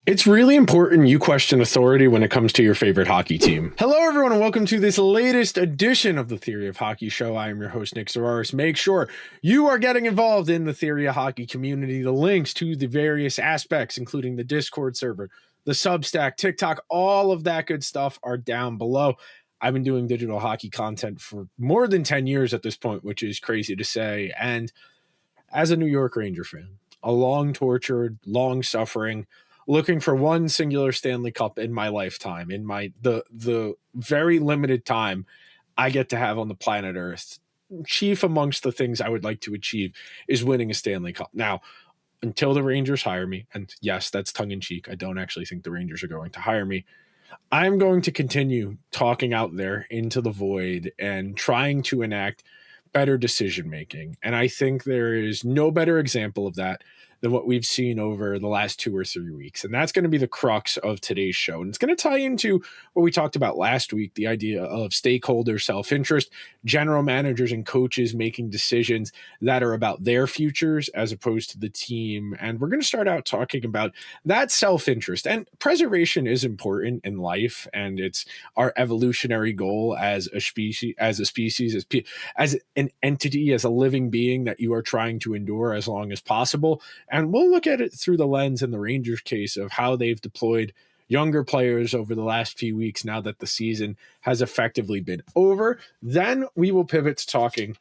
It's really important you question authority when it comes to your favorite hockey team. Hello, everyone, and welcome to this latest edition of the Theory of Hockey show. I am your host, Nick Zararis. Make sure you are getting involved in the Theory of Hockey community. The links to the various aspects, including the Discord server, the Substack, TikTok, all of that good stuff are down below. I've been doing digital hockey content for more than 10 years at this point, which is crazy to say. And as a New York Ranger fan, a long-tortured, long-suffering, looking for one singular Stanley Cup in my lifetime, in the very limited time I get to have on the planet Earth. Chief amongst the things I would like to achieve is winning a Stanley Cup. Now, until the Rangers hire me, and yes, that's tongue-in-cheek, I don't actually think the Rangers are going to hire me, I'm going to continue talking out there into the void and trying to enact better decision-making. And I think there is no better example of that than what we've seen over the last 2 or 3 weeks. And that's going to be the crux of today's show. And it's going to tie into what we talked about last week, the idea of stakeholder self-interest, general managers and coaches making decisions that are about their futures as opposed to the team. And we're going to start out talking about that self-interest. And preservation is important in life, and it's our evolutionary goal as a species, as an entity, as a living being that you are trying to endure as long as possible. And we'll look at it through the lens in the Rangers case of how they've deployed younger players over the last few weeks now that the season has effectively been over. Then we will pivot to talking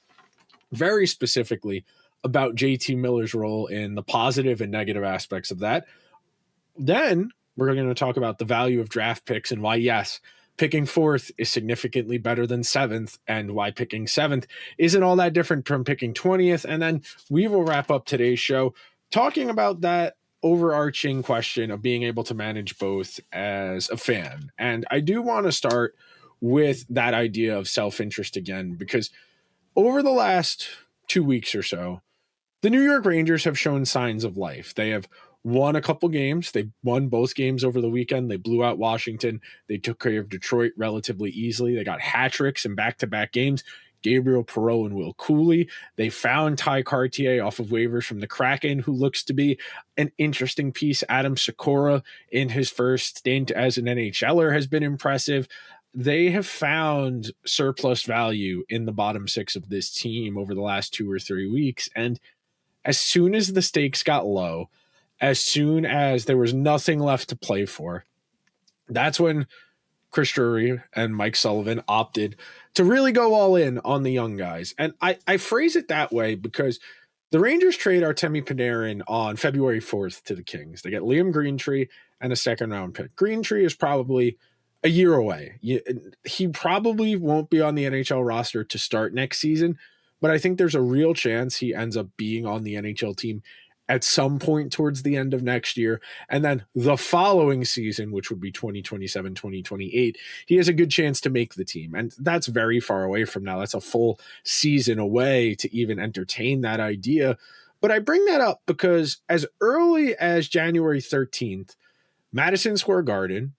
very specifically about JT Miller's role in the positive and negative aspects of that. Then we're going to talk about the value of draft picks and why, yes, picking fourth is significantly better than seventh, and why picking seventh isn't all that different from picking 20th. And then we will wrap up today's show talking about that overarching question of being able to manage both as a fan. And I do want to start with that idea of self-interest again, because over the last 2 weeks or so, the New York Rangers have shown signs of life. They have won a couple games. They won both games over the weekend. They blew out Washington. They took care of Detroit relatively easily. They got hat tricks in back-to-back games. Gabriel Perreault and Will Cooley. They found Ty Cartier off of waivers from the Kraken, who looks to be an interesting piece. Adam Sikora in his first stint as an NHLer has been impressive. They have found surplus value in the bottom six of this team over the last 2 or 3 weeks. And as soon as the stakes got low, as soon as there was nothing left to play for, that's when Chris Drury and Mike Sullivan opted to really go all in on the young guys. And I phrase it that way because the Rangers trade Artemi Panarin on February 4th to the Kings. They get Liam Greentree and a second-round pick. Greentree is probably a year away. He probably won't be on the NHL roster to start next season, but I think there's a real chance he ends up being on the NHL team at some point towards the end of next year. And then the following season, which would be 2027, 2028, he has a good chance to make the team. And that's very far away from now. That's a full season away to even entertain that idea. But I bring that up because as early as January 13th, Madison Square Garden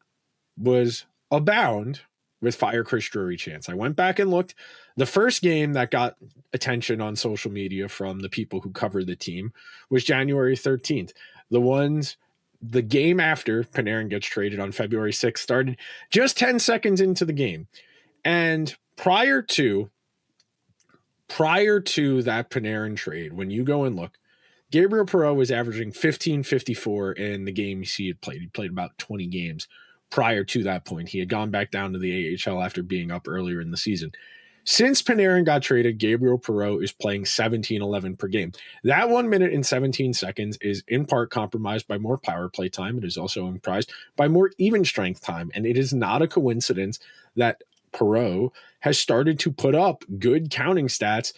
was abound with fire Chris Drury chants. I went back and looked. The first game that got attention on social media from the people who cover the team was January 13th. The game after Panarin gets traded on February 6th started just 10 seconds into the game. And prior to that Panarin trade, when you go and look, Gabriel Perreault was averaging 15.54 in the games he had played. He played about 20 games prior to that point. He had gone back down to the AHL after being up earlier in the season. Since Panarin got traded, Gabriel Perreault is playing 17-11 per game. That 1 minute and 17 seconds is in part compromised by more power play time. It is also comprised by more even strength time. And it is not a coincidence that Perreault has started to put up good counting stats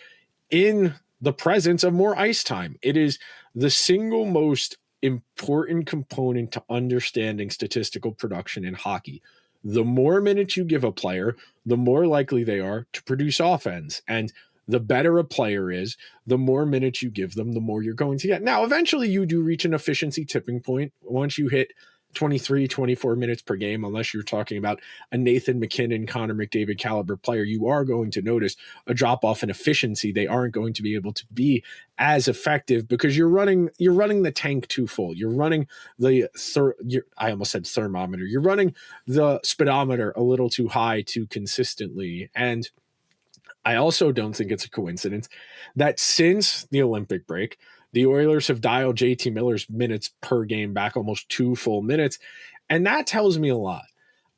in the presence of more ice time. It is the single most important component to understanding statistical production in hockey. The more minutes you give a player, the more likely they are to produce offense. And the better a player is, the more minutes you give them, the more you're going to get. Now, eventually you do reach an efficiency tipping point once you hit 23, 24 minutes per game, unless you're talking about a Nathan McKinnon, Connor McDavid caliber player, you are going to notice a drop off in efficiency. They aren't going to be able to be as effective because you're running the tank too full. You're running I almost said thermometer. You're running the speedometer a little too high too consistently. And I also don't think it's a coincidence that since the Olympic break, the Oilers have dialed JT Miller's minutes per game back almost 2 full minutes. And that tells me a lot.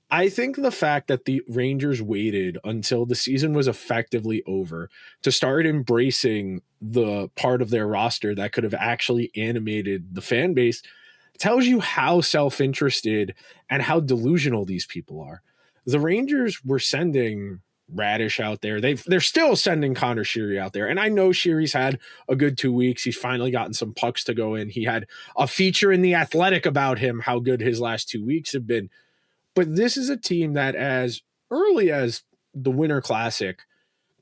I think the fact that the Rangers waited until the season was effectively over to start embracing the part of their roster that could have actually animated the fan base tells you how self-interested and how delusional these people are. The Rangers were sending Radish out there. They're still sending Connor Sheary out there. And I know Sheary's had a good 2 weeks. He's finally gotten some pucks to go in. He had a feature in The Athletic about him, how good his last 2 weeks have been. But this is a team that as early as the Winter Classic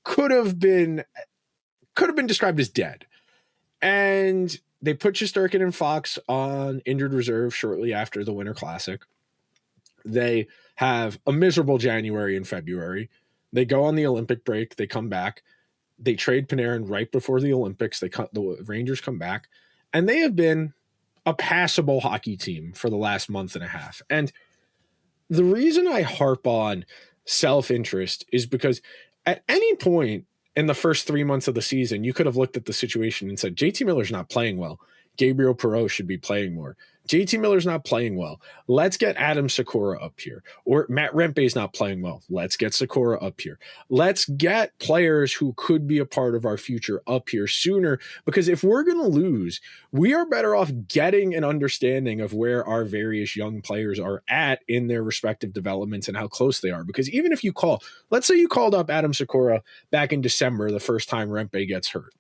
could have been described as dead. And they put Shesterkin and Fox on injured reserve shortly after the Winter Classic. They have a miserable January and February. They go on the Olympic break. They come back. They trade Panarin right before the Olympics. The Rangers come back. And they have been a passable hockey team for the last month and a half. And the reason I harp on self-interest is because at any point in the first 3 months of the season, you could have looked at the situation and said, JT Miller's not playing well. Gabriel Perreault should be playing more. JT Miller's not playing well. Let's get Adam Sikora up here. Or Matt Rempe's not playing well. Let's get Sikora up here. Let's get players who could be a part of our future up here sooner. Because if we're going to lose, we are better off getting an understanding of where our various young players are at in their respective developments and how close they are. Because even if let's say you called up Adam Sikora back in December, the first time Rempe gets hurt.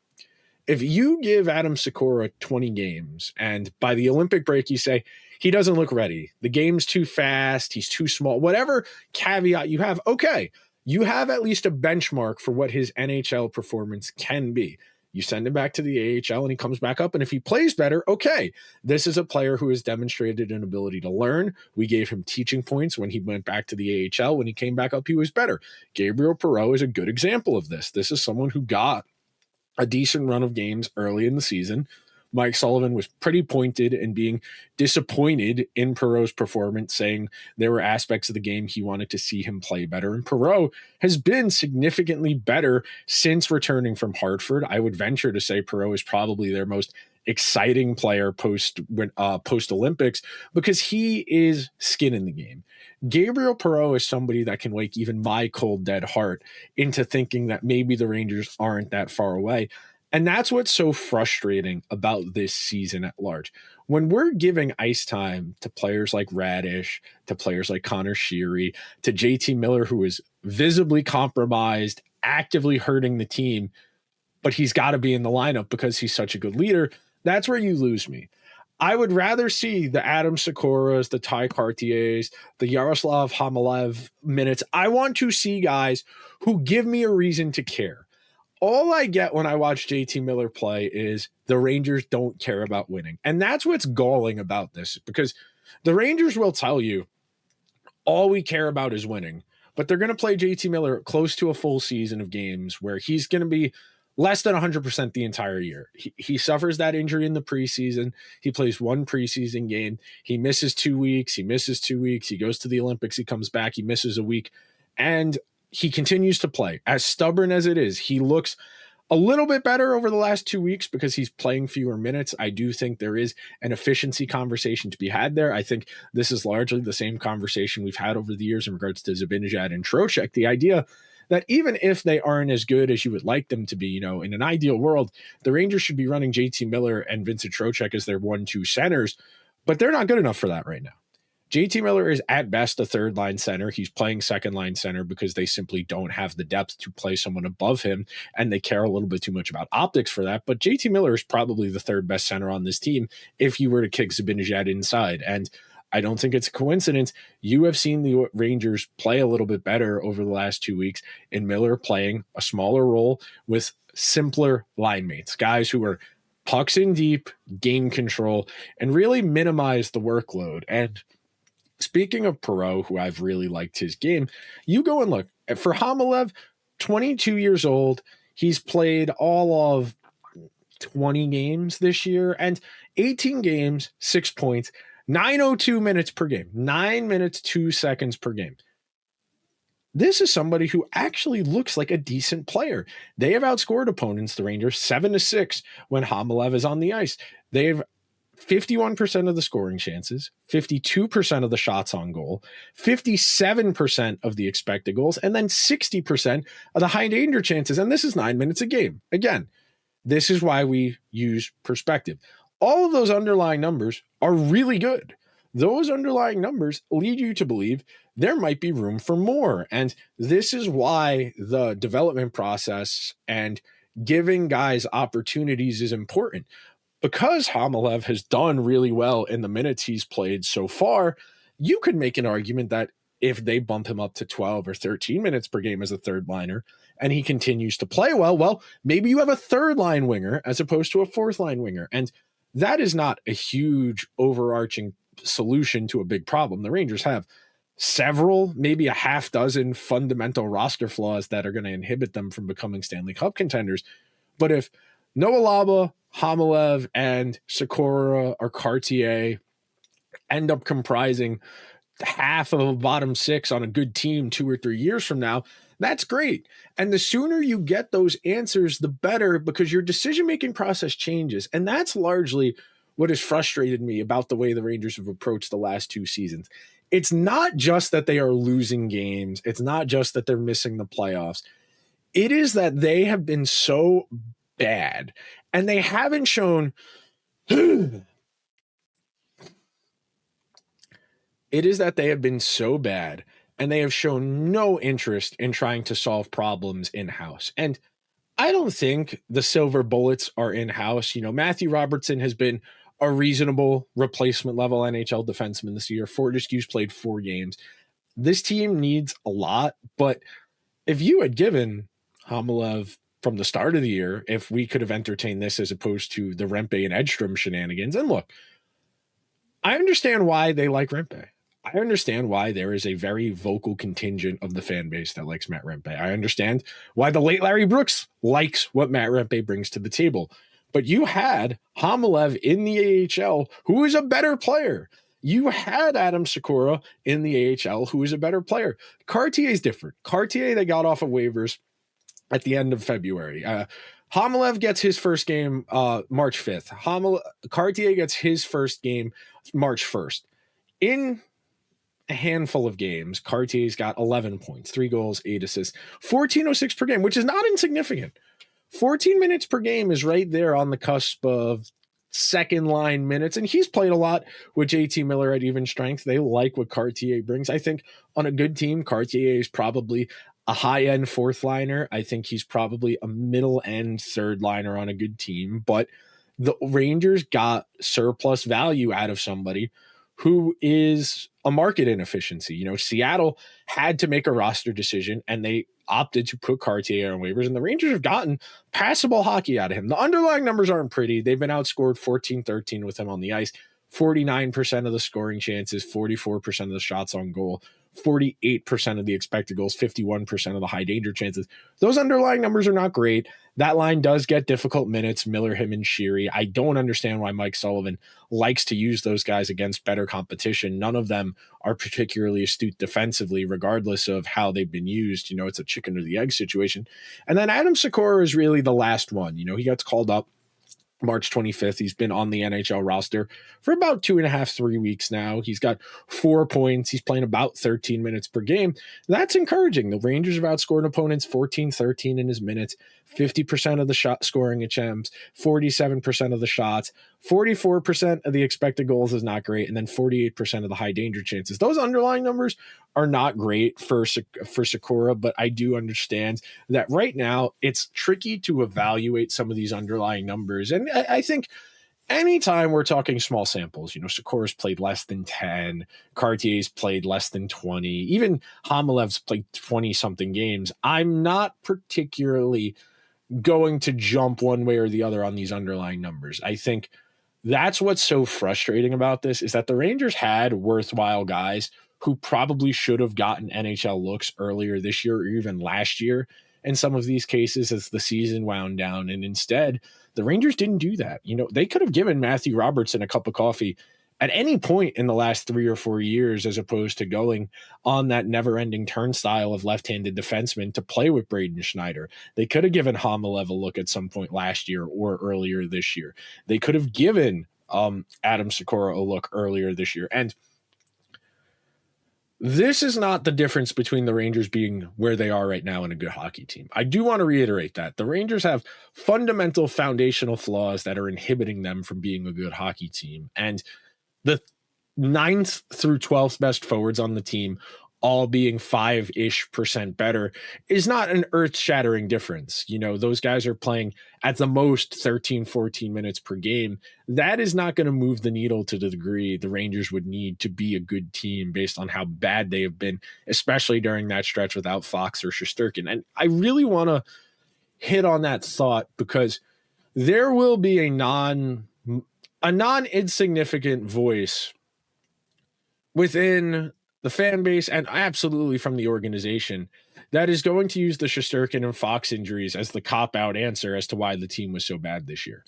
If you give Adam Sikora 20 games and by the Olympic break you say he doesn't look ready, the game's too fast, he's too small, whatever caveat you have, okay, you have at least a benchmark for what his NHL performance can be. You send him back to the AHL and he comes back up, and if he plays better, okay, this is a player who has demonstrated an ability to learn. We gave him teaching points when he went back to the AHL. When he came back up, he was better. Gabriel Perreault is a good example of this. This is someone who got a decent run of games early in the season. Mike Sullivan was pretty pointed in being disappointed in Perreault's performance, saying there were aspects of the game he wanted to see him play better. And Perreault has been significantly better since returning from Hartford. I would venture to say Perreault is probably their most exciting player post Olympics because he is skin in the game. Gabriel Perreault is somebody that can wake even my cold, dead heart into thinking that maybe the Rangers aren't that far away. And that's what's so frustrating about this season at large. When we're giving ice time to players like Radish, to players like Connor Sheary, to JT Miller, who is visibly compromised, actively hurting the team, but he's got to be in the lineup because he's such a good leader, that's where you lose me. I would rather see the Adam Sikoras, the Ty Cartiers, the Jaroslav Chmelar minutes. I want to see guys who give me a reason to care. All I get when I watch JT Miller play is the Rangers don't care about winning. And that's what's galling about this, because the Rangers will tell you all we care about is winning, but they're going to play JT Miller close to a full season of games where he's going to be less than 100% the entire year. He suffers that injury in the preseason. He plays one preseason game. He misses 2 weeks. He goes to the Olympics. He comes back. He misses a week. And he continues to play. As stubborn as it is, he looks a little bit better over the last 2 weeks because he's playing fewer minutes. I do think there is an efficiency conversation to be had there. I think this is largely the same conversation we've had over the years in regards to Zibanejad and Trocheck. The idea that even if they aren't as good as you would like them to be, in an ideal world, the Rangers should be running JT Miller and Vincent Trocheck as their 1-2 centers, but they're not good enough for that right now. JT Miller is at best a third-line center. He's playing second-line center because they simply don't have the depth to play someone above him, and they care a little bit too much about optics for that. But JT Miller is probably the third best center on this team if you were to kick Zibanejad inside. And I don't think it's a coincidence. You have seen the Rangers play a little bit better over the last 2 weeks in Miller playing a smaller role with simpler line mates, guys who are pucks in deep, game control, and really minimize the workload. And Speaking of Perreault, who I've really liked his game, you go and look for Khmelav, 22 years old. He's played all of 20 games this year and 18 games, 6 points, 902 minutes per game, 9 minutes, 2 seconds per game. This is somebody who actually looks like a decent player. They have outscored opponents, the Rangers, 7-6 when Khmelav is on the ice. They've 51% of the scoring chances, 52% of the shots on goal, 57% of the expected goals, and then 60% of the high danger chances. And this is 9 minutes a game. Again, this is why we use perspective. All of those underlying numbers are really good. Those underlying numbers lead you to believe there might be room for more. And this is why the development process and giving guys opportunities is important. Because Khmelav has done really well in the minutes he's played so far, you could make an argument that if they bump him up to 12 or 13 minutes per game as a third liner and he continues to play well, maybe you have a third line winger as opposed to a fourth line winger. And that is not a huge overarching solution to a big problem. The Rangers have several, maybe a half dozen fundamental roster flaws that are going to inhibit them from becoming Stanley Cup contenders. But if Noah Laba, Khmelav, and Sikora or Cartier end up comprising half of a bottom six on a good team 2 or 3 years from now, that's great. And the sooner you get those answers, the better, because your decision-making process changes. And that's largely what has frustrated me about the way the Rangers have approached the last 2 seasons. It's not just that they are losing games. It's not just that they're missing the playoffs. It is that they have been so bad and they haven't shown it is that they have been so bad and they have shown no interest in trying to solve problems in-house. And I don't think the silver bullets are in-house. You know, Matthew Robertson has been a reasonable replacement level NHL defenseman this year. Fortescue's played 4 games. This team needs a lot, but if you had given Khmelav from the start of the year, if we could have entertained this as opposed to the Rempe and Edstrom shenanigans, and look, I understand why they like Rempe. I understand why there is a very vocal contingent of the fan base that likes Matt Rempe. I understand why the late Larry Brooks likes what Matt Rempe brings to the table. But you had Khmelav in the AHL, who is a better player. You had Adam Sikora in the AHL, who is a better player. Cartier is different. Cartier, they got off of waivers at the end of February. Khmelav gets his first game March 5th. Cartier gets his first game March 1st. In a handful of games, Cartier's got 11 points, 3 goals, 8 assists, 14.06 per game, which is not insignificant. 14 minutes per game is right there on the cusp of second line minutes, and he's played a lot with JT Miller at even strength. They like what Cartier brings. I think on a good team, Cartier is probably a high-end fourth liner. I think he's probably a middle-end third liner on a good team, but the Rangers got surplus value out of somebody who is a market inefficiency. You know, Seattle had to make a roster decision, and they opted to put Cartier on waivers, and the Rangers have gotten passable hockey out of him. The underlying numbers aren't pretty. They've been outscored 14-13 with him on the ice, 49% of the scoring chances, 44% of the shots on goal, 48% of the expected goals, 51% of the high danger chances. Those underlying numbers are not great. That line does get difficult minutes, Miller, him, and Sheary. I don't understand why Mike Sullivan likes to use those guys against better competition. None of them are particularly astute defensively, regardless of how they've been used. You know, it's a chicken or the egg situation. And then Adam Sikora is really the last one. You know, he gets called up March 25th. He's been on the NHL roster for about 2.5, 3 weeks now. He's got 4 points. He's playing about 13 minutes per game. That's encouraging. The Rangers have outscored opponents 14-13 in his minutes, 50% of the shot scoring attempts, 47% of the shots, 44% of the expected goals is not great, and then 48% of the high danger chances. Those underlying numbers are not great for Sikora, but I do understand that right now it's tricky to evaluate some of these underlying numbers. And I think anytime we're talking small samples, you know, Sikora's played less than 10, Cartier's played less than 20, even Khmelev's played 20-something games, I'm not particularly going to jump one way or the other on these underlying numbers. I think That's what's so frustrating about this, is that the Rangers had worthwhile guys who probably should have gotten NHL looks earlier this year or even last year in some of these cases as the season wound down. And instead, the Rangers didn't do that. You know, they could have given Matthew Robertson a cup of coffee at any point in the last 3 or 4 years, as opposed to going on that never-ending turnstile of left-handed defensemen to play with Braden Schneider. They could have given Hamalev a look at some point last year or earlier this year. They could have given Adam Sikora a look earlier this year. And this is not the difference between the Rangers being where they are right now and a good hockey team. I do want to reiterate that the Rangers have fundamental foundational flaws that are inhibiting them from being a good hockey team. And the 9th through 12th best forwards on the team all being 5-ish% better is not an earth-shattering difference. You know, those guys are playing at the most 13, 14 minutes per game. That is not going to move the needle to the degree the Rangers would need to be a good team based on how bad they have been, especially during that stretch without Fox or Shesterkin. And I really want to hit on that thought, because there will be a non-insignificant voice within the fan base and absolutely from the organization that is going to use the Shesterkin and Fox injuries as the cop-out answer as to why the team was so bad this year.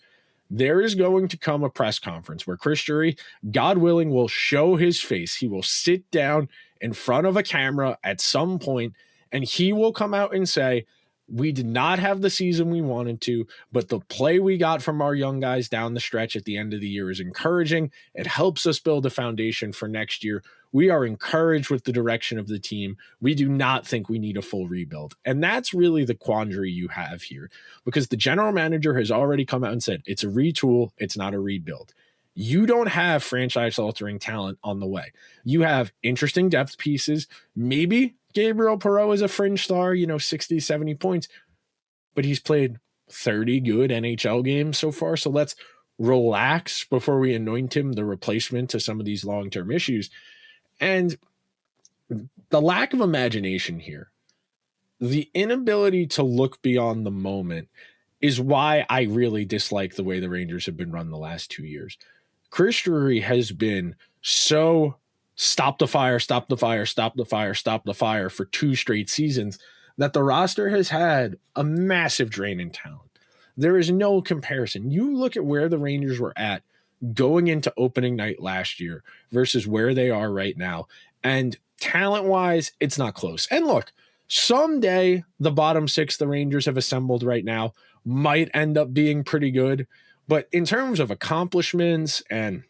There is going to come a press conference where Chris Drury, God willing, will show his face. He will sit down in front of a camera at some point, and he will come out and say, we did not have the season we wanted to, but the play we got from our young guys down the stretch at the end of the year is encouraging. It helps us build a foundation for next year. We are encouraged with the direction of the team. We do not think we need a full rebuild. And that's really the quandary you have here, because the general manager has already come out and said, it's a retool, it's not a rebuild. You don't have franchise-altering talent on the way. You have interesting depth pieces. Maybe Gabriel Perreault is a fringe star, 60, 70 points, but he's played 30 good NHL games so far. So let's relax before we anoint him the replacement to some of these long-term issues. And the lack of imagination here, the inability to look beyond the moment, is why I really dislike the way the Rangers have been run the last 2 years. Chris Drury has been so stop the fire, stop the fire, stop the fire, stop the fire for 2 straight seasons that the roster has had a massive drain in talent. There is no comparison. You look at where the Rangers were at going into opening night last year versus where they are right now, and talent-wise, it's not close. And look, someday the bottom 6 the Rangers have assembled right now might end up being pretty good, but in terms of accomplishments and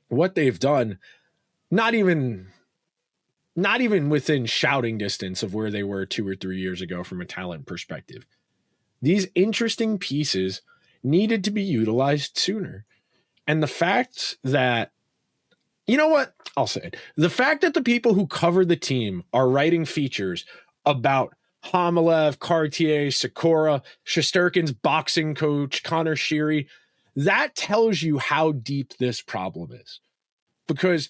what they've done, not even within shouting distance of where they were 2 or 3 years ago from a talent perspective. These interesting pieces needed to be utilized sooner. And the fact that, I'll say it. The fact that the people who cover the team are writing features about Hamalev, Cartier, Sikora, Shesterkin's boxing coach, Connor Sheary, that tells you how deep this problem is. Because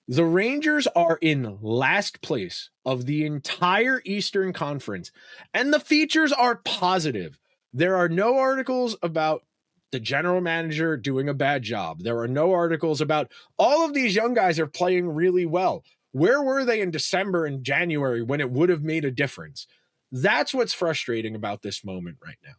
the Rangers are in last place of the entire Eastern Conference, and the features are positive. There are no articles about the general manager doing a bad job. There are no articles about all of these young guys are playing really well. Where were they in December and January when it would have made a difference? That's what's frustrating about this moment right now.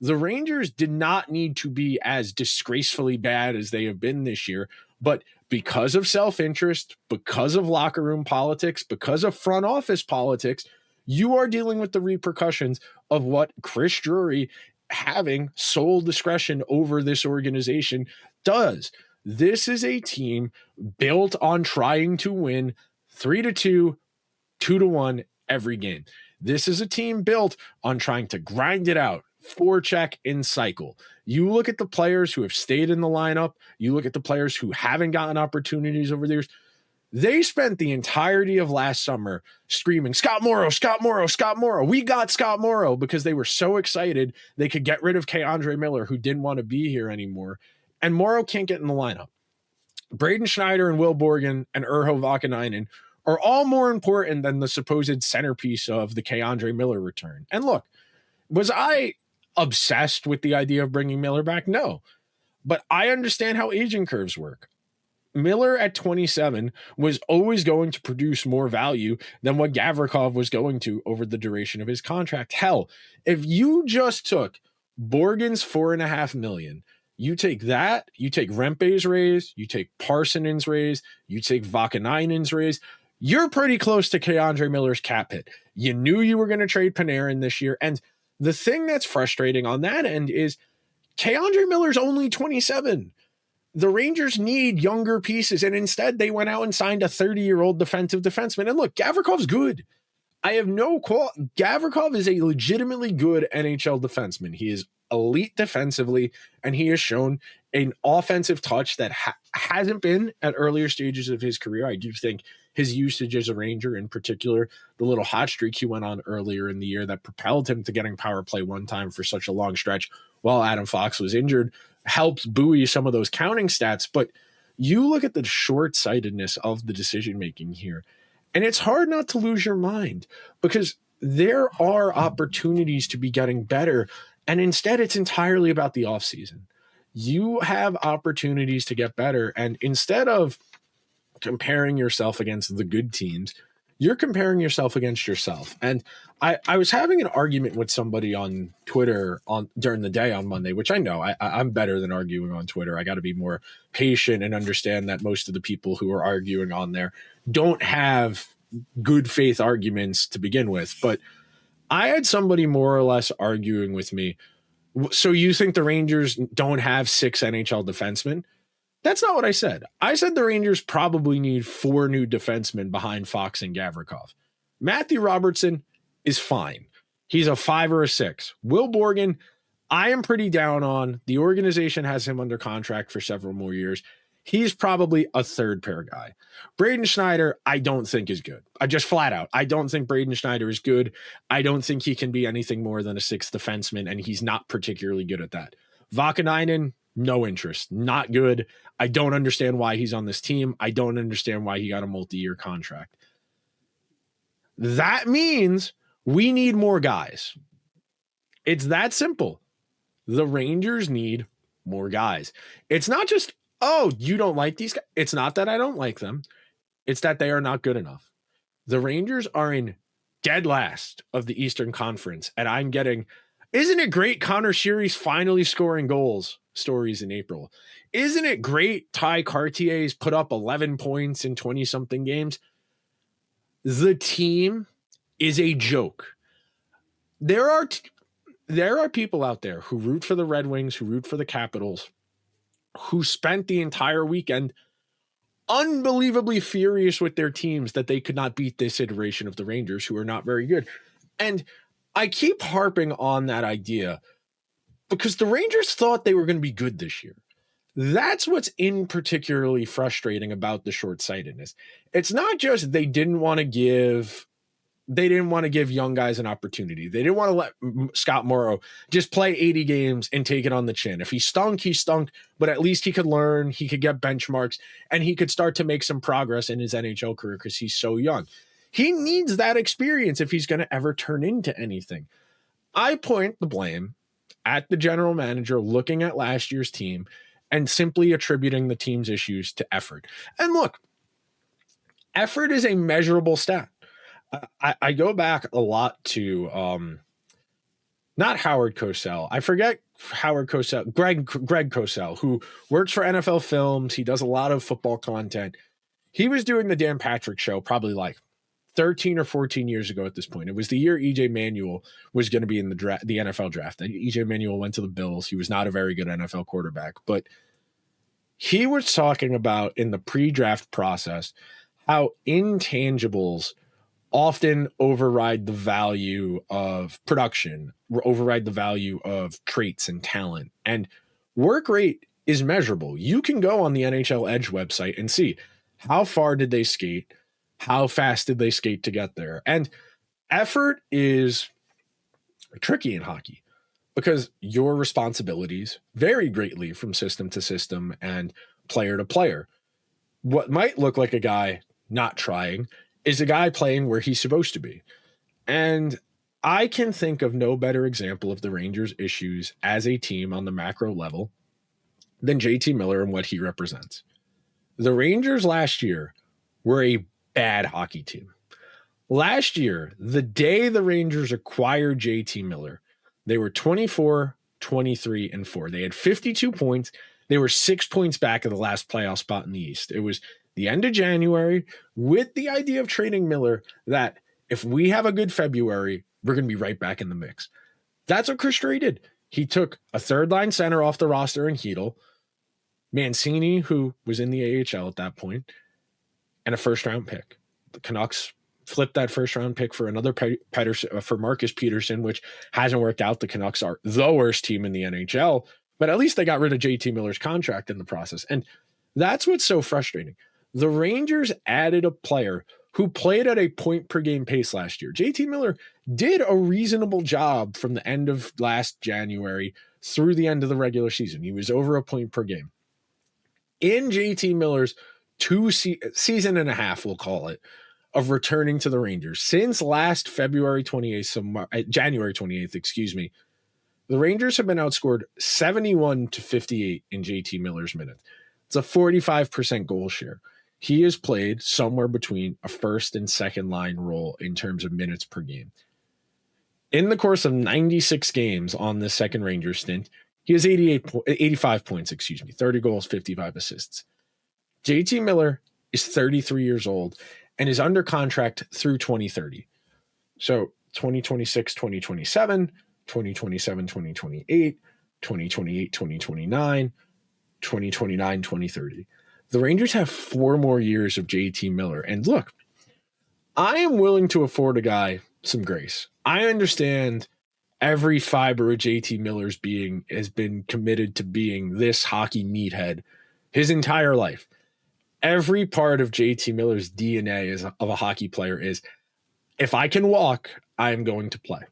The Rangers did not need to be as disgracefully bad as they have been this year, but because of self-interest, because of locker room politics, because of front office politics, you are dealing with the repercussions of what Chris Drury, having sole discretion over this organization, does. This is a team built on trying to win 3-2, 2-1 every game. This is a team built on trying to grind it out, forecheck and cycle. You look at the players who have stayed in the lineup, you look at the players who haven't gotten opportunities over the years. They spent the entirety of last summer screaming, Scott Morrow, Scott Morrow, Scott Morrow. We got Scott Morrow, because they were so excited they could get rid of Andre Miller, who didn't want to be here anymore. And Morrow can't get in the lineup. Braden Schneider and Will Borgen and Urho Vakanainen are all more important than the supposed centerpiece of the Andre Miller return. And look, was I obsessed with the idea of bringing Miller back? No. but I understand how aging curves work. Miller at 27 was always going to produce more value than what Gavrikov was going to over the duration of his contract. Hell, if you just took Borgen's $4.5 million, you take that, you take Rempe's raise, you take Parsonen's raise, you take Vakanainen's raise, you're pretty close to Keandre Miller's cap hit. You knew you were going to trade Panarin this year. And the thing that's frustrating on that end is Keandre Miller's only 27. The Rangers need younger pieces, and instead they went out and signed a 30-year-old defensive defenseman. And look, Gavrikov's good. I have no call. Gavrikov is a legitimately good NHL defenseman. He is elite defensively, and he has shown an offensive touch that hasn't been at earlier stages of his career. I do think his usage as a Ranger, in particular, the little hot streak he went on earlier in the year that propelled him to getting power play one time for such a long stretch while Adam Fox was injured, helps buoy some of those counting stats. But you look at the short-sightedness of the decision-making here, and it's hard not to lose your mind because there are opportunities to be getting better, and instead it's entirely about the offseason. You have opportunities to get better, and instead of comparing yourself against the good teams, you're comparing yourself against yourself. And I was having an argument with somebody on Twitter during the day on Monday, which I know I'm better than arguing on Twitter. I got to be more patient and understand that most of the people who are arguing on there don't have good faith arguments to begin with. But I had somebody more or less arguing with me. So you think the Rangers don't have 6 NHL defensemen? That's not what I said. I said the Rangers probably need 4 new defensemen behind Fox and Gavrikov. Matthew Robertson is fine. He's a 5 or a 6. Will Borgen, I am pretty down on. The organization has him under contract for several more years. He's probably a 3rd pair guy. Braden Schneider, I don't think is good. I just flat out, I don't think Braden Schneider is good. I don't think he can be anything more than a 6th defenseman, and he's not particularly good at that. Vakanainen, no interest, not good. I don't understand why he's on this team. I don't understand why he got a multi-year contract. That means we need more guys. It's that simple. The Rangers need more guys. It's not just, oh, you don't like these guys. It's not that I don't like them. It's that they are not good enough. The Rangers are in dead last of the Eastern Conference, and I'm getting, isn't it great Connor Sheary's finally scoring goals stories in April? Isn't it great Ty Cartier's put up 11 points in 20-something games? The team is a joke. There are people out there who root for the Red Wings, who root for the Capitals, who spent the entire weekend unbelievably furious with their teams that they could not beat this iteration of the Rangers, who are not very good. And I keep harping on that idea because the Rangers thought they were going to be good this year. That's what's particularly frustrating about the short-sightedness. It's not just they didn't want to give young guys an opportunity. They didn't want to let Scott Morrow just play 80 games and take it on the chin. If he stunk, but at least he could learn, he could get benchmarks, and he could start to make some progress in his NHL career because he's so young. He needs that experience if he's going to ever turn into anything. I point the blame at the general manager looking at last year's team and simply attributing the team's issues to effort. And look, effort is a measurable stat. I go back a lot to not Howard Cosell. I forget Howard Cosell, Greg Cosell, who works for NFL Films. He does a lot of football content. He was doing the Dan Patrick Show probably like 13 or 14 years ago at this point. It was the year EJ Manuel was going to be in the NFL draft. EJ Manuel went to the Bills. He was not a very good NFL quarterback, but he was talking about in the pre-draft process how intangibles often override the value of production, override the value of traits and talent. And work rate is measurable. You can go on the NHL Edge website and see how far did they skate, how fast did they skate to get there. And effort is tricky in hockey because your responsibilities vary greatly from system to system and player to player. What might look like a guy not trying is a guy playing where he's supposed to be. And I can think of no better example of the Rangers' issues as a team on the macro level than JT Miller and what he represents. The Rangers last year were a bad hockey team. Last year, the day the Rangers acquired JT Miller, they were 24, 23, and 4. They had 52 points. They were 6 points back of the last playoff spot in the East. It was the end of January with the idea of trading Miller that if we have a good February, we're going to be right back in the mix. That's what Chris Drury did. He took a third-line center off the roster in Hedl, Mancini, who was in the AHL at that point, and a first-round pick. The Canucks flipped that first-round pick for another for Marcus Peterson, which hasn't worked out. The Canucks are the worst team in the NHL, but at least they got rid of JT Miller's contract in the process. And that's what's so frustrating. The Rangers added a player who played at a point-per-game pace last year. JT Miller did a reasonable job from the end of last January through the end of the regular season. He was over a point per game. In JT Miller's season and a half, we'll call it, of returning to the Rangers, since last January 28th, excuse me, the Rangers have been outscored 71-58 in JT Miller's minutes. It's a 45% goal share. He has played somewhere between a first and second line role in terms of minutes per game. In the course of 96 games on this second Rangers stint, he has 85 points, 30 goals, 55 assists. JT Miller is 33 years old and is under contract through 2030. So 2026, 2027, 2027, 2028, 2028, 2029, 2029, 2030. The Rangers have 4 more years of JT Miller. And look, I am willing to afford a guy some grace. I understand every fiber of JT Miller's being has been committed to being this hockey meathead his entire life. Every part of JT Miller's DNA of a hockey player is, if I can walk, I am going to play.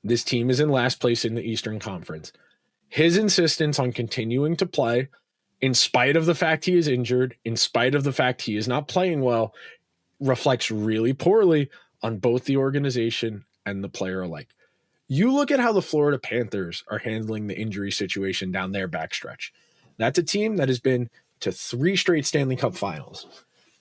This team is in last place in the Eastern Conference. His insistence on continuing to play, in spite of the fact he is injured, in spite of the fact he is not playing well, reflects really poorly on both the organization and the player alike. You look at how the Florida Panthers are handling the injury situation down their backstretch. That's a team that has been to 3 straight Stanley Cup finals.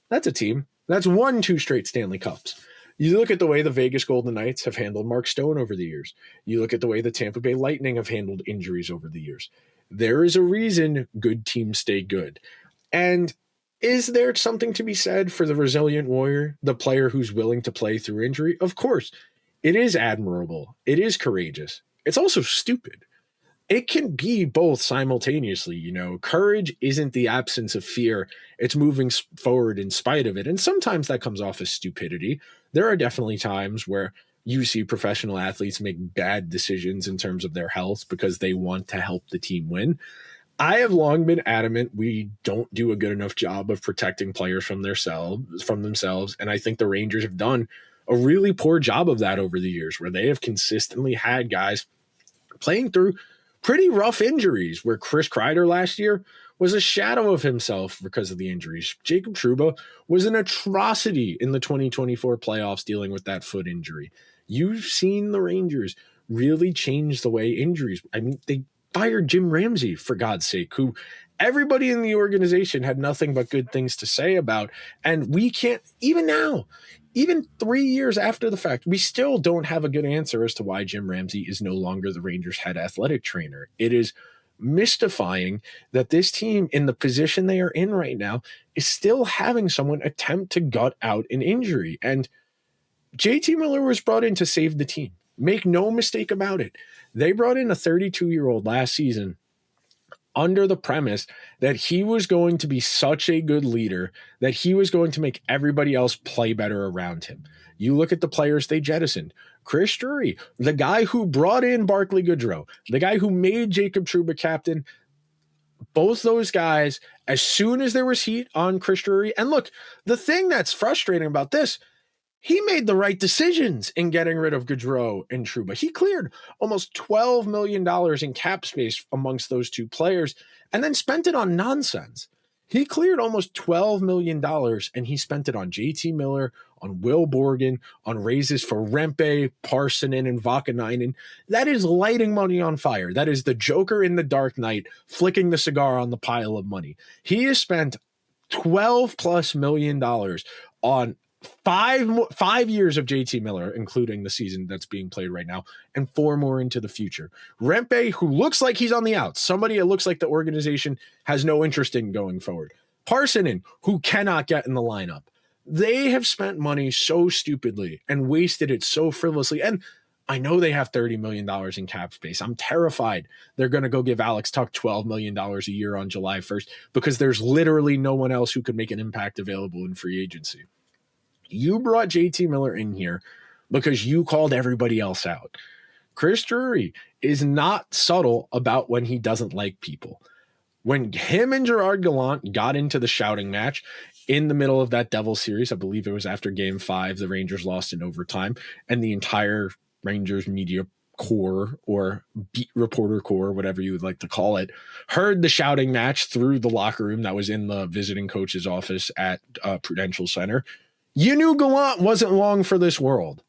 That's a team that's won 2 straight Stanley Cups. You look at the way the Vegas Golden Knights have handled Mark Stone over the years. You look at the way the Tampa Bay Lightning have handled injuries over the years. There is a reason good teams stay good. And is there something to be said for the resilient warrior, the player who's willing to play through injury? Of course. It is admirable. It is courageous. It's also stupid. It can be both simultaneously. You know, courage isn't the absence of fear. It's moving forward in spite of it. And sometimes that comes off as stupidity. There are definitely times where you see professional athletes make bad decisions in terms of their health because they want to help the team win. I have long been adamant we don't do a good enough job of protecting players from themselves. And I think the Rangers have done a really poor job of that over the years, where they have consistently had guys playing through pretty rough injuries, where Chris Kreider last year was a shadow of himself because of the injuries. Jacob Trouba was an atrocity in the 2024 playoffs dealing with that foot injury. You've seen the Rangers really change the way injuries. I mean, they fired Jim Ramsey, for God's sake, who everybody in the organization had nothing but good things to say about. And we can't, even now, even 3 years after the fact, we still don't have a good answer as to why Jim Ramsey is no longer the Rangers' head athletic trainer. It is mystifying that this team, in the position they are in right now, is still having someone attempt to gut out an injury. And JT Miller was brought in to save the team. Make no mistake about it. They brought in a 32-year-old last season under the premise that he was going to be such a good leader, that he was going to make everybody else play better around him. You look at the players they jettisoned. Chris Drury, the guy who brought in Barclay Goodrow, the guy who made Jacob Trouba captain, both those guys, as soon as there was heat on Chris Drury, and look, the thing that's frustrating about this, he made the right decisions in getting rid of Goodrow and Trouba. He cleared almost $12 million in cap space amongst those two players and then spent it on nonsense. He cleared almost $12 million, and he spent it on JT Miller, on Will Borgen, on raises for Rempe, Parsonen, and Vakanainen. That is lighting money on fire. That is the Joker in the Dark Knight flicking the cigar on the pile of money. He has spent $12+ million on 5 years of JT Miller, including the season that's being played right now, and 4 more into the future. Rempe, who looks like he's on the outs, somebody it looks like the organization has no interest in going forward. Parsonen, who cannot get in the lineup. They have spent money so stupidly and wasted it so frivolously. And I know they have $30 million in cap space. I'm terrified they're going to go give Alex Tuch $12 million a year on July 1st because there's literally no one else who could make an impact available in free agency. You brought JT Miller in here because you called everybody else out. Chris Drury is not subtle about when he doesn't like people. When him and Gerard Gallant got into the shouting match in the middle of that Devils series, I believe it was after Game 5, the Rangers lost in overtime, and the entire Rangers media corps or beat reporter corps, whatever you would like to call it, heard the shouting match through the locker room that was in the visiting coach's office at Prudential Center. You knew Gallant wasn't long for this world.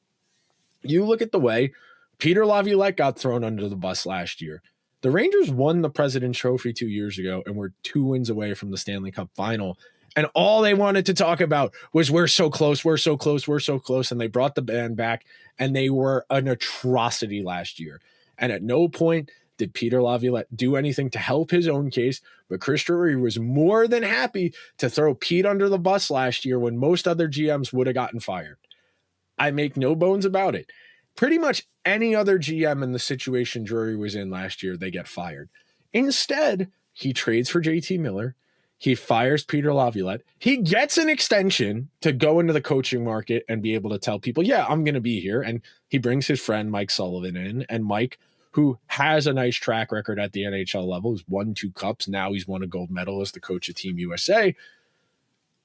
You look at the way Peter Laviolette got thrown under the bus last year. The Rangers won the President's Trophy 2 years ago and were 2 wins away from the Stanley Cup final. And all they wanted to talk about was we're so close, we're so close, we're so close. And they brought the band back, and they were an atrocity last year. And at no point did Peter Laviolette do anything to help his own case, but Chris Drury was more than happy to throw Pete under the bus last year when most other GMs would have gotten fired. I make no bones about it. Pretty much any other GM in the situation Drury was in last year, they get fired. Instead, he trades for JT Miller. He fires Peter Laviolette. He gets an extension to go into the coaching market and be able to tell people, yeah, I'm going to be here. And he brings his friend Mike Sullivan in, and Mike, who has a nice track record at the NHL level, has won 2 cups. Now he's won a gold medal as the coach of Team USA.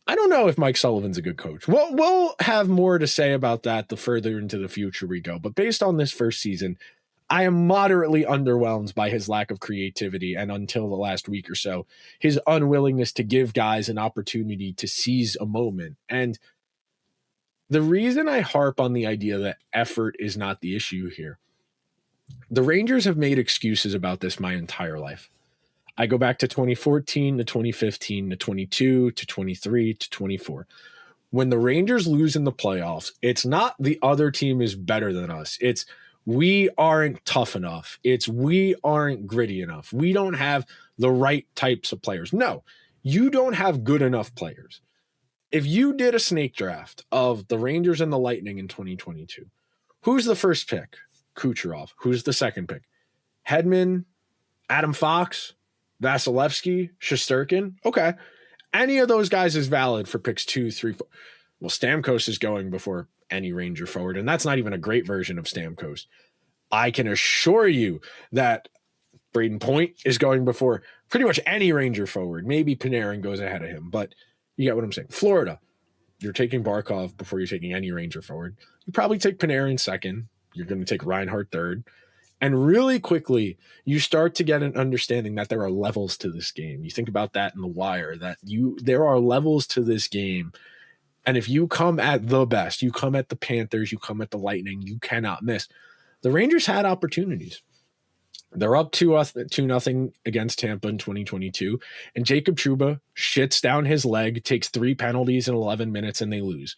I don't know if Mike Sullivan's a good coach. We'll have more to say about that the further into the future we go. But based on this first season, I am moderately underwhelmed by his lack of creativity, and until the last week or so, his unwillingness to give guys an opportunity to seize a moment. And the reason I harp on the idea that effort is not the issue here, the Rangers have made excuses about this my entire life. I go back to 2014 to 2015 to 22 to 23 to 24. When the Rangers lose in the playoffs, it's not the other team is better than us. It's we aren't tough enough. It's we aren't gritty enough. We don't have the right types of players. No, you don't have good enough players. If you did a snake draft of the Rangers and the Lightning in 2022, who's the first pick? Kucherov. Who's the second pick? Hedman, Adam Fox, Vasilevsky, Shesterkin. Okay. Any of those guys is valid for picks 2, 3, 4. Well, Stamkos is going before any Ranger forward, and that's not even a great version of Stamkos. I can assure you that Braden Point is going before pretty much any Ranger forward. Maybe Panarin goes ahead of him, but you get what I'm saying. Florida, you're taking Barkov before you're taking any Ranger forward. You probably take Panarin second. You're going to take Reinhart third. And really quickly, you start to get an understanding that there are levels to this game. You think about that in The Wire, that there are levels to this game. And if you come at the best, you come at the Panthers, you come at the Lightning, you cannot miss. The Rangers had opportunities. They're up 2-0 against Tampa in 2022, and Jacob Trouba shits down his leg, takes 3 penalties in 11 minutes, and they lose.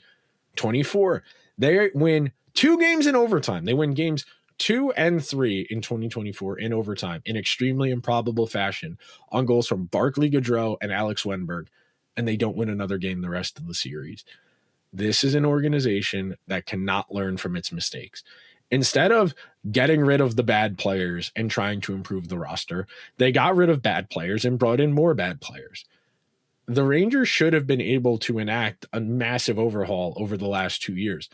24, they win 2 games in overtime. They win games 2 and 3 in 2024 in overtime in extremely improbable fashion on goals from Barclay Goodrow and Alex Wenberg, and they don't win another game the rest of the series. This is an organization that cannot learn from its mistakes. Instead of getting rid of the bad players and trying to improve the roster, they got rid of bad players and brought in more bad players. The Rangers should have been able to enact a massive overhaul over the last 2 years.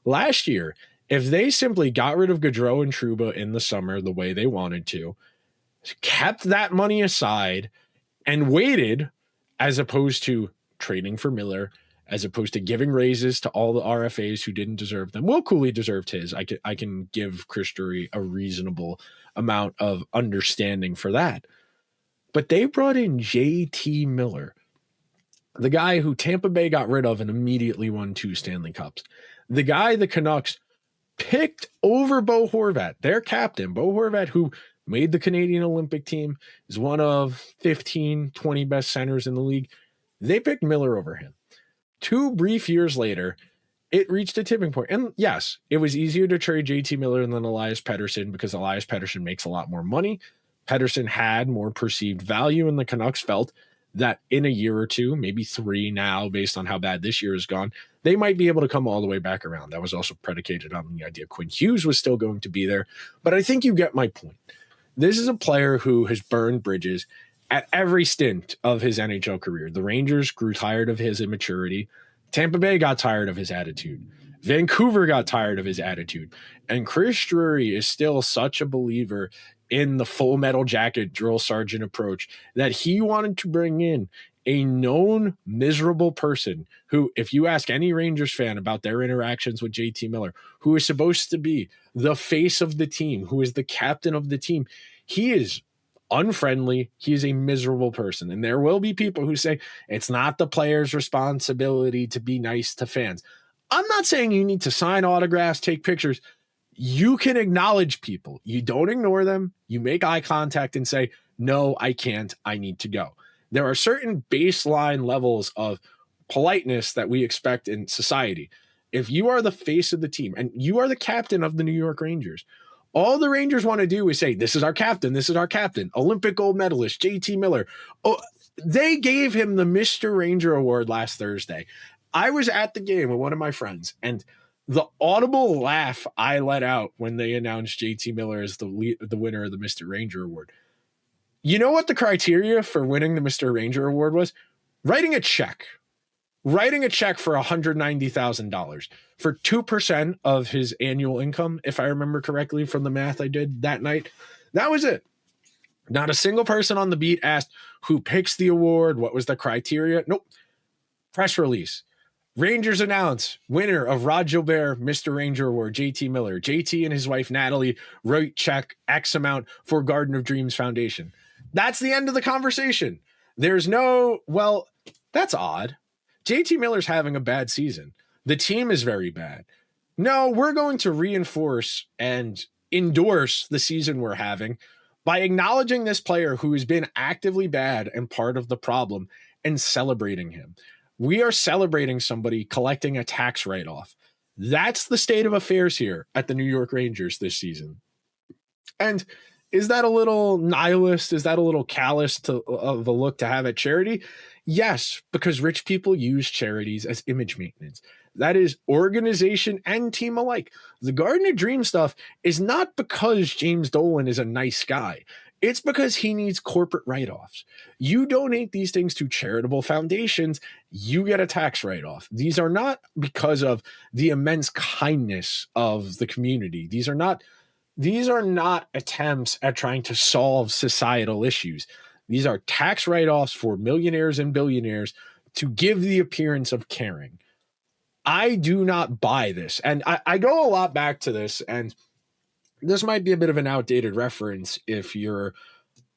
Last year, if they simply got rid of Gaudreau and Trouba in the summer the way they wanted to, kept that money aside, and waited, as opposed to trading for Miller, as opposed to giving raises to all the RFAs who didn't deserve them. Will Cooley deserved his. I can give Chris Drury a reasonable amount of understanding for that. But they brought in JT Miller, The guy who Tampa Bay got rid of and immediately won 2 Stanley Cups. The guy the Canucks picked over Bo Horvat, their captain. Bo Horvat, who made the Canadian Olympic team, is one of 15, 20 best centers in the league. They picked Miller over him. 2 brief years later, it reached a tipping point. And yes, it was easier to trade JT Miller than Elias Pettersson because Elias Pettersson makes a lot more money. Pettersson had more perceived value, and the Canucks felt that in a year or 2, maybe 3 now, based on how bad this year has gone, they might be able to come all the way back around. That was also predicated on the idea Quinn Hughes was still going to be there. But I think you get my point. This is a player who has burned bridges at every stint of his NHL career. The Rangers grew tired of his immaturity. Tampa Bay got tired of his attitude. Vancouver got tired of his attitude. And Chris Drury is still such a believer in the full metal jacket drill sergeant approach that he wanted to bring in a known miserable person who, if you ask any Rangers fan about their interactions with JT Miller, who is supposed to be the face of the team, who is the captain of the team, he is unfriendly. He is a miserable person. And there will be people who say it's not the player's responsibility to be nice to fans. I'm not saying you need to sign autographs, take pictures. You can acknowledge people. You don't ignore them. You make eye contact and say, no, I can't. I need to go. There are certain baseline levels of politeness that we expect in society. If you are the face of the team and you are the captain of the New York Rangers, all the Rangers want to do is say, this is our captain. This is our captain. Olympic gold medalist, JT Miller. Oh, they gave him the Mr. Ranger Award last Thursday. I was at the game with one of my friends, and the audible laugh I let out when they announced JT Miller as the winner of the Mr. Ranger Award. You know what the criteria for winning the Mr. Ranger Award was? Writing a check for $190,000 for 2% of his annual income, if I remember correctly from the math I did that night. That was it. Not a single person on the beat asked who picks the award, what was the criteria. Nope. Press release. Rangers announce winner of Rod Gilbert Mr. Ranger Award, JT Miller. JT and his wife Natalie wrote check X amount for Garden of Dreams Foundation. That's the end of the conversation. There's no, well, that's odd. JT Miller's having a bad season. The team is very bad. No, we're going to reinforce and endorse the season we're having by acknowledging this player who has been actively bad and part of the problem and celebrating him. We are celebrating somebody collecting a tax write-off. That's the state of affairs here at the New York Rangers this season. And is that a little nihilist? Is that a little callous of a look to have at charity? Yes, because rich people use charities as image maintenance. That is organization and team alike. The Garden of Dreams stuff is not because James Dolan is a nice guy. It's because he needs corporate write-offs. You donate these things to charitable foundations, you get a tax write-off. These are not because of the immense kindness of the community. These are not attempts at trying to solve societal issues. These are tax write-offs for millionaires and billionaires to give the appearance of caring. I do not buy this. And I go a lot back to this, and this might be a bit of an outdated reference if you're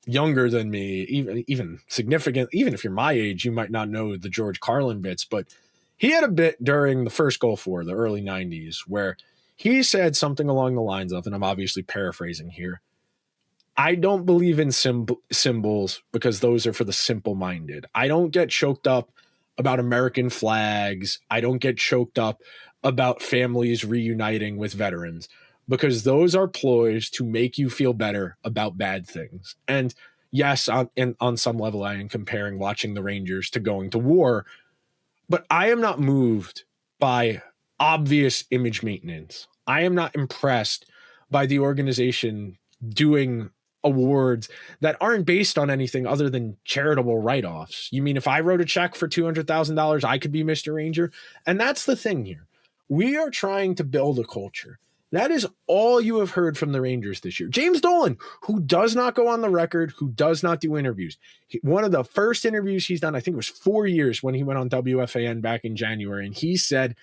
younger than me, even significant, even if you're my age, you might not know the George Carlin bits, but he had a bit during the first Gulf War, the early 90s, where he said something along the lines of, and I'm obviously paraphrasing here, I don't believe in symbols because those are for the simple-minded. I don't get choked up about American flags. I don't get choked up about families reuniting with veterans because those are ploys to make you feel better about bad things. And yes, on some level, I am comparing watching the Rangers to going to war, but I am not moved by obvious image maintenance. I am not impressed by the organization doing awards that aren't based on anything other than charitable write-offs. You mean if I wrote a check for $200,000, I could be Mr. Ranger? And that's the thing here. We are trying to build a culture. That is all you have heard from the Rangers this year. James Dolan, who does not go on the record, who does not do interviews. One of the first interviews he's done, I think it was 4 years when he went on WFAN back in January, and he said,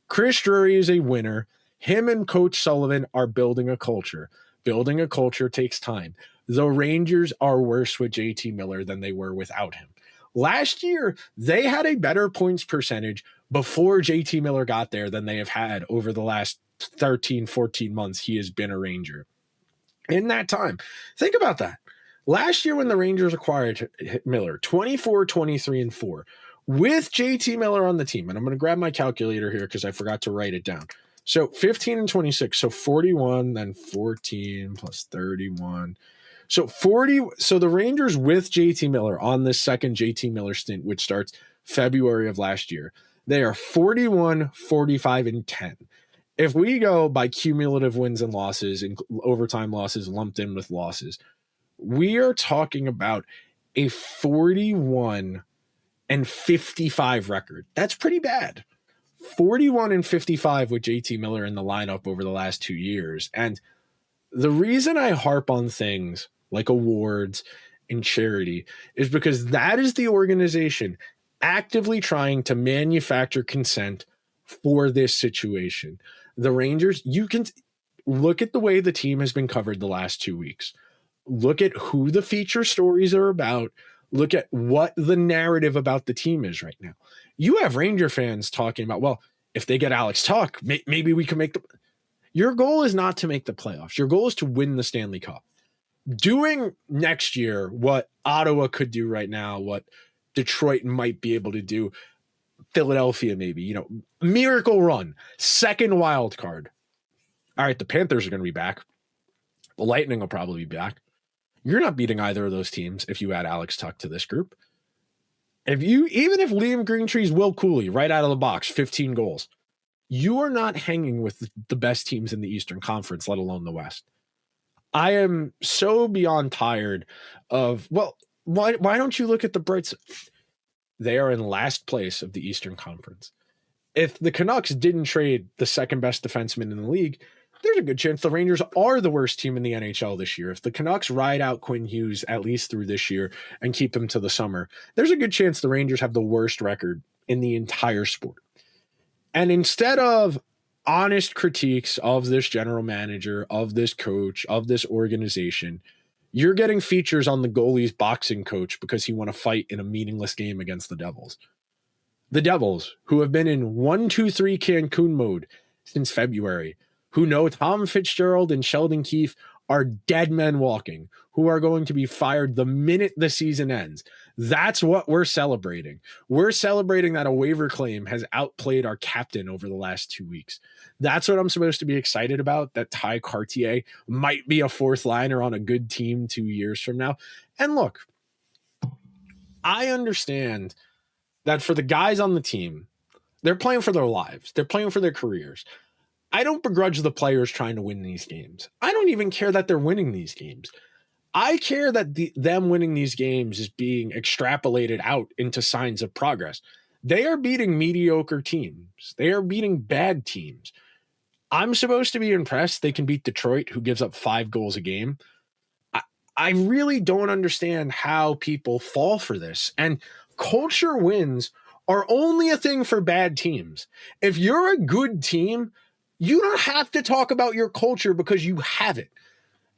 Chris Drury is a winner. Him and Coach Sullivan are building a culture. Building a culture takes time. The Rangers are worse with JT Miller than they were without him. Last year, they had a better points percentage before JT Miller got there than they have had over the last 13, 14 months he has been a Ranger. In that time, think about that. Last year when the Rangers acquired Miller, 24, 23, and 4, with JT Miller on the team, and I'm going to grab my calculator here because I forgot to write it down. So 15 and 26, so 41, then 14 plus 31. So 40. So the Rangers with JT Miller on this second JT Miller stint, which starts February of last year, they are 41, 45, and 10. If we go by cumulative wins and losses and overtime losses lumped in with losses, we are talking about a 41 and 55 record. That's pretty bad. 41 and 55 with JT Miller in the lineup over the last 2 years. And the reason I harp on things like awards and charity is because that is the organization actively trying to manufacture consent for this situation. The Rangers, you can look at the way the team has been covered the last 2 weeks. Look at who the feature stories are about. Look at what the narrative about the team is right now. You have Ranger fans talking about, well, if they get Alex Tuch, maybe we can make the... Your goal is not to make the playoffs. Your goal is to win the Stanley Cup. Doing next year what Ottawa could do right now, what Detroit might be able to do, Philadelphia maybe, miracle run, second wild card. All right, the Panthers are going to be back. The Lightning will probably be back. You're not beating either of those teams if you add Alex Tuch to this group. Even if Liam Greentree's Will Cooley right out of the box, 15 goals, you are not hanging with the best teams in the Eastern Conference, let alone the West. I am so beyond tired of, why don't you look at the bright side? They are in last place of the Eastern Conference. If the Canucks didn't trade the second best defenseman in the league, there's a good chance the Rangers are the worst team in the NHL this year. If the Canucks ride out Quinn Hughes at least through this year and keep him to the summer, there's a good chance the Rangers have the worst record in the entire sport. And instead of honest critiques of this general manager, of this coach, of this organization, you're getting features on the goalie's boxing coach because he won a fight in a meaningless game against the Devils. The Devils, who have been in 1-2-3 Cancun mode since February, who know Tom Fitzgerald and Sheldon Keefe are dead men walking, who are going to be fired the minute the season ends. That's what we're celebrating. We're celebrating that a waiver claim has outplayed our captain over the last 2 weeks. That's what I'm supposed to be excited about, that Ty Cartier might be a fourth liner on a good team 2 years from now. And look, I understand that for the guys on the team, they're playing for their lives. They're playing for their careers. I don't begrudge the players trying to win these games. I don't even care that they're winning these games. I care that them winning these games is being extrapolated out into signs of progress. They are beating mediocre teams. They are beating bad teams. I'm supposed to be impressed they can beat Detroit, who gives up 5 goals a game. I really don't understand how people fall for this. And culture wins are only a thing for bad teams. If you're a good team, you don't have to talk about your culture because you have it.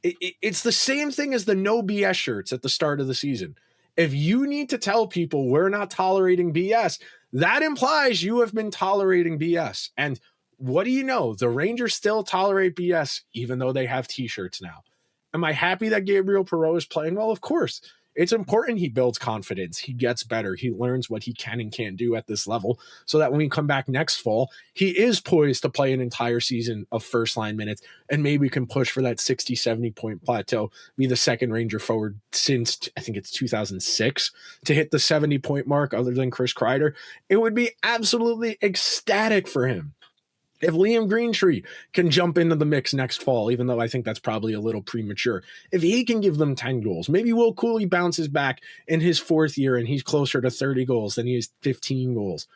It's the same thing as the no BS shirts at the start of the season. If you need to tell people we're not tolerating BS, that implies you have been tolerating BS. And what do you know? The Rangers still tolerate BS, even though they have t-shirts now. Am I happy that Gabriel Perreault is playing well? Of course. It's important he builds confidence. He gets better. He learns what he can and can't do at this level so that when we come back next fall, he is poised to play an entire season of first line minutes and maybe can push for that 60, 70 point plateau, be the second Ranger forward since I think it's 2006 to hit the 70 point mark other than Chris Kreider. It would be absolutely ecstatic for him. If Liam Greentree can jump into the mix next fall, even though I think that's probably a little premature, if he can give them 10 goals, maybe Will Cooley bounces back in his 4th year and he's closer to 30 goals than he is 15 goals.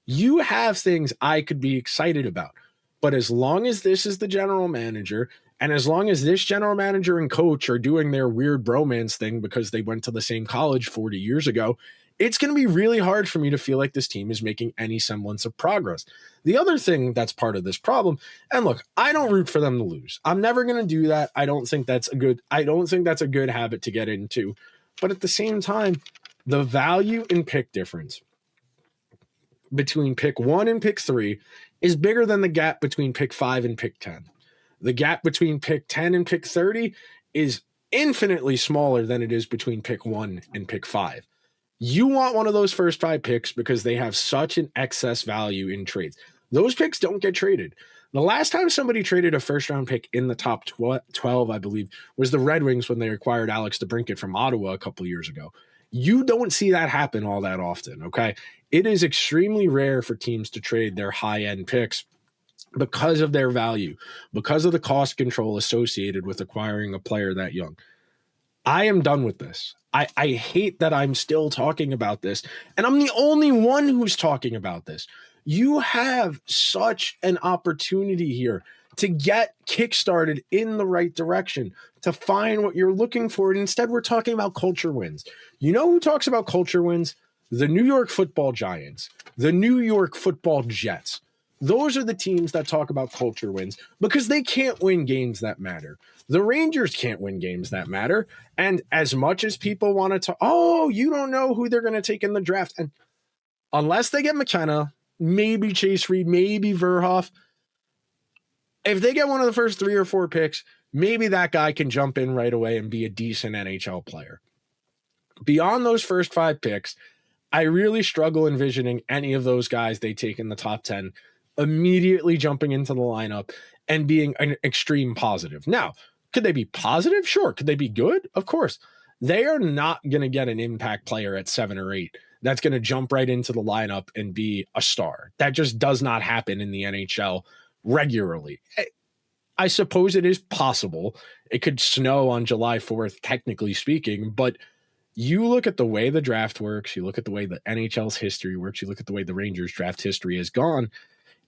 You have things I could be excited about. But as long as this is the general manager, and as long as this general manager and coach are doing their weird bromance thing because they went to the same college 40 years ago, it's going to be really hard for me to feel like this team is making any semblance of progress. The other thing that's part of this problem, and look, I don't root for them to lose. I'm never going to do that. I don't think that's a good habit to get into. But at the same time, The value in pick difference between pick 1 and pick 3 is bigger than the gap between pick 5 and pick 10. The gap between pick 10 and pick 30 is infinitely smaller than it is between pick 1 and pick 5. You want one of those first 5 picks because they have such an excess value in trades. Those picks don't get traded. The last time somebody traded a first-round pick in the top 12, I believe, was the Red Wings when they acquired Alex DeBrincat from Ottawa a couple of years ago. You don't see that happen all that often, okay? It is extremely rare for teams to trade their high-end picks because of their value, because of the cost control associated with acquiring a player that young. I am done with this. I hate that I'm still talking about this, and I'm the only one who's talking about this. You have such an opportunity here to get kickstarted in the right direction, to find what you're looking for. And instead, we're talking about culture wins. You know who talks about culture wins? The New York Football Giants, the New York Football Jets. Those are the teams that talk about culture wins because they can't win games that matter. The Rangers can't win games that matter. And as much as people want to talk, oh, you don't know who they're going to take in the draft. And unless they get McKenna, maybe Chase Reed, maybe Verhoff, if they get one of the first 3 or 4 picks, maybe that guy can jump in right away and be a decent NHL player. Beyond those first 5 picks, I really struggle envisioning any of those guys they take in the top 10 immediately jumping into the lineup and being an extreme positive. Now, could they be positive? Sure. Could they be good? Of course. They are not going to get an impact player at 7 or 8 that's going to jump right into the lineup and be a star. That just does not happen in the NHL regularly. I suppose it is possible. It could snow on July 4th, technically speaking, but you look at the way the draft works, you look at the way the NHL's history works, you look at the way the Rangers draft history has gone,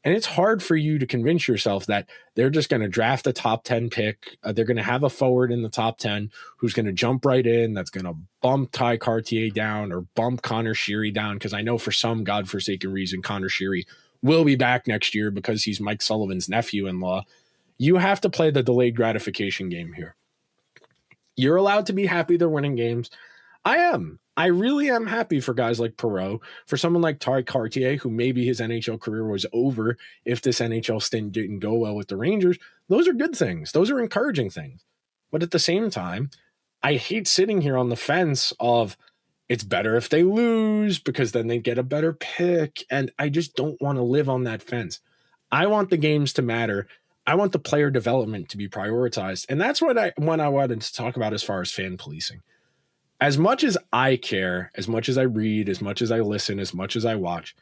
and it's hard for you to convince yourself that they're just going to draft a top 10 pick. They're going to have a forward in the top 10 who's going to jump right in, that's going to bump Ty Cartier down or bump Connor Sheary down, because I know for some godforsaken reason Connor Sheary will be back next year because he's Mike Sullivan's nephew-in-law. You have to play the delayed gratification game here. You're allowed to be happy they're winning games. I am. I really am happy for guys like Perreault, for someone like Ty Cartier, who maybe his NHL career was over if this NHL stint didn't go well with the Rangers. Those are good things. Those are encouraging things. But at the same time, I hate sitting here on the fence of it's better if they lose because then they get a better pick. And I just don't want to live on that fence. I want the games to matter. I want the player development to be prioritized. And that's what I wanted to talk about as far as fan policing. As much as I care, as much as I read, as much as I listen, as much as I watch,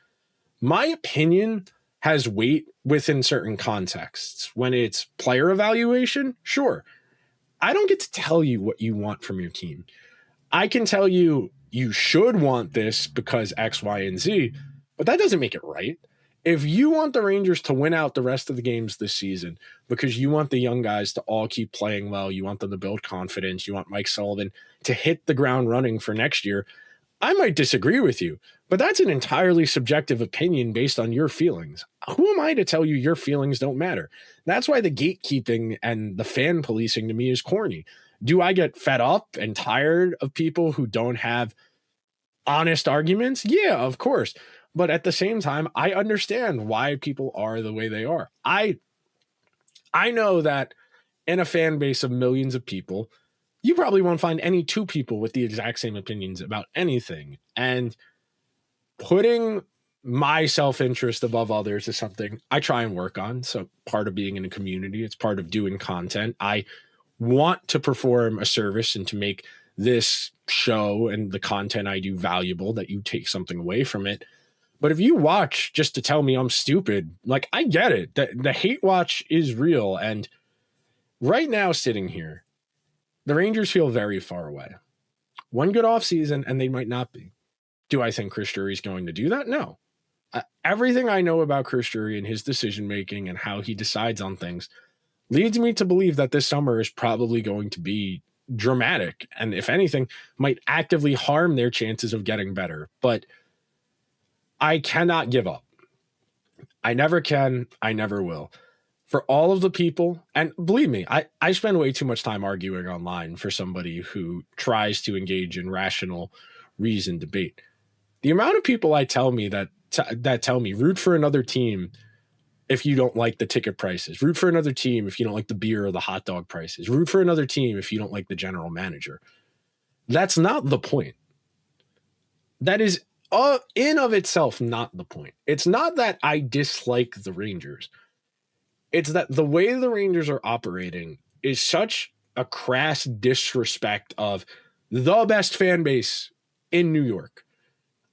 my opinion has weight within certain contexts. When it's player evaluation, sure. I don't get to tell you what you want from your team. I can tell you you should want this because X, Y, and Z, but that doesn't make it right. If you want the Rangers to win out the rest of the games this season because you want the young guys to all keep playing well, you want them to build confidence, you want Mike Sullivan to hit the ground running for next year, I might disagree with you, but that's an entirely subjective opinion based on your feelings. Who am I to tell you your feelings don't matter? That's why the gatekeeping and the fan policing to me is corny. Do I get fed up and tired of people who don't have honest arguments? Yeah, of course. But at the same time, I understand why people are the way they are. I know that in a fan base of millions of people, you probably won't find any 2 people with the exact same opinions about anything. And putting my self-interest above others is something I try and work on. So part of being in a community, it's part of doing content. I want to perform a service and to make this show and the content I do valuable, that you take something away from it. But if you watch just to tell me I'm stupid, like, I get it. The hate watch is real. And right now, sitting here, the Rangers feel very far away. One good offseason, and they might not be. Do I think Chris Drury's going to do that? No. Everything I know about Chris Drury and his decision-making and how he decides on things leads me to believe that this summer is probably going to be dramatic. And if anything, might actively harm their chances of getting better. But I cannot give up. I never can. I never will. For all of the people, and believe me, I spend way too much time arguing online for somebody who tries to engage in rational reasoned debate. The amount of people I tell me that tell me root for another team if you don't like the ticket prices, root for another team if you don't like the beer or the hot dog prices, root for another team if you don't like the general manager. That's not the point. That is in of itself not the point. It's not that I dislike the Rangers. It's that the way the Rangers are operating is such a crass disrespect of the best fan base in New York.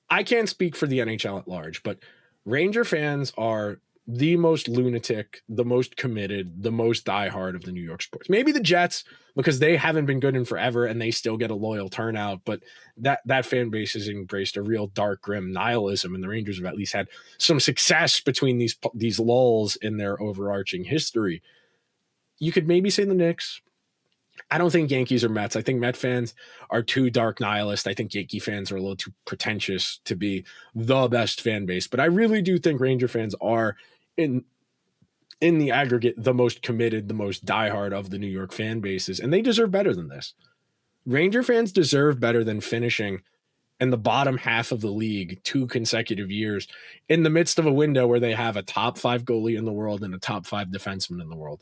I can't speak for the NHL at large, but Ranger fans are the most lunatic, the most committed, the most diehard of the New York sports. Maybe the Jets, because they haven't been good in forever and they still get a loyal turnout, but that fan base has embraced a real dark, grim nihilism, and the Rangers have at least had some success between these lulls in their overarching history. You could maybe say the Knicks. I don't think Yankees or Mets. I think Met fans are too dark nihilist. I think Yankee fans are a little too pretentious to be the best fan base. But I really do think Ranger fans are, in the aggregate, the most committed, the most diehard of the New York fan bases. And they deserve better than this. Ranger fans deserve better than finishing in the bottom half of the league 2 consecutive years in the midst of a window where they have a top 5 goalie in the world and a top 5 defenseman in the world.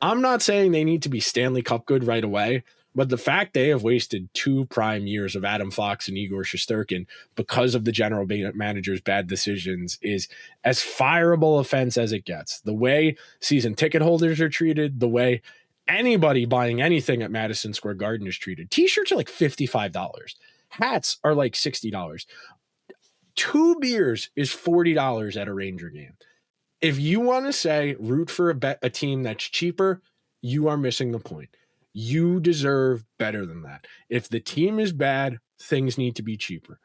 I'm not saying they need to be Stanley Cup good right away, but the fact they have wasted 2 prime years of Adam Fox and Igor Shesterkin because of the general manager's bad decisions is as fireable offense as it gets. The way season ticket holders are treated, the way anybody buying anything at Madison Square Garden is treated. T-shirts are like $55. Hats are like $60. 2 beers is $40 at a Ranger game. If you want to say root for a team that's cheaper, you are missing the point. You deserve better than that. If the team is bad, things need to be cheaper.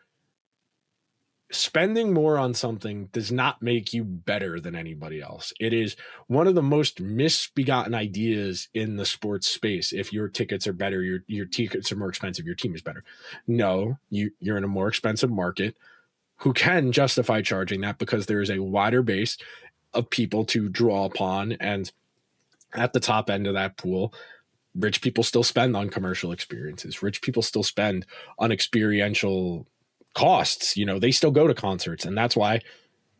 Spending more on something does not make you better than anybody else. It is one of the most misbegotten ideas in the sports space. If your tickets are better, your tickets are more expensive, your team is better. No, you're in a more expensive market who can justify charging that because there is a wider base of people to draw upon. And at the top end of that pool, rich people still spend on commercial experiences. Rich people still spend on experiential costs. You know, they still go to concerts. And that's why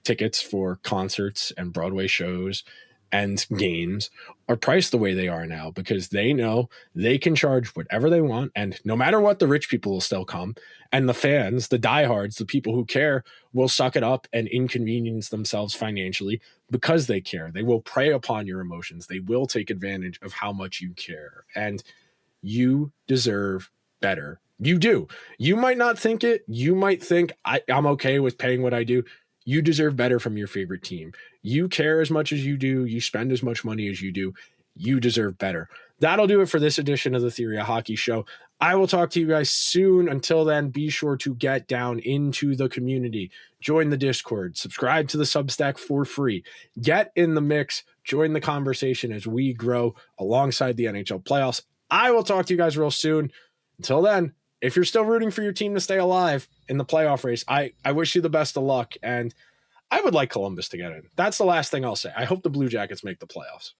tickets for concerts and Broadway shows and games are priced the way they are now, because they know they can charge whatever they want. And no matter what, the rich people will still come. And the fans, the diehards, the people who care, will suck it up and inconvenience themselves financially because they care. They will prey upon your emotions. They will take advantage of how much you care. And you deserve better. You do. You might not think it. You might think, I'm okay with paying what I do. You deserve better from your favorite team. You care as much as you do. You spend as much money as you do. You deserve better. That'll do it for this edition of the Theory of Hockey show. I will talk to you guys soon. Until then, be sure to get down into the community. Join the Discord. Subscribe to the Substack for free. Get in the mix. Join the conversation as we grow alongside the NHL playoffs. I will talk to you guys real soon. Until then, if you're still rooting for your team to stay alive in the playoff race, I wish you the best of luck. And I would like Columbus to get in. That's the last thing I'll say. I hope the Blue Jackets make the playoffs.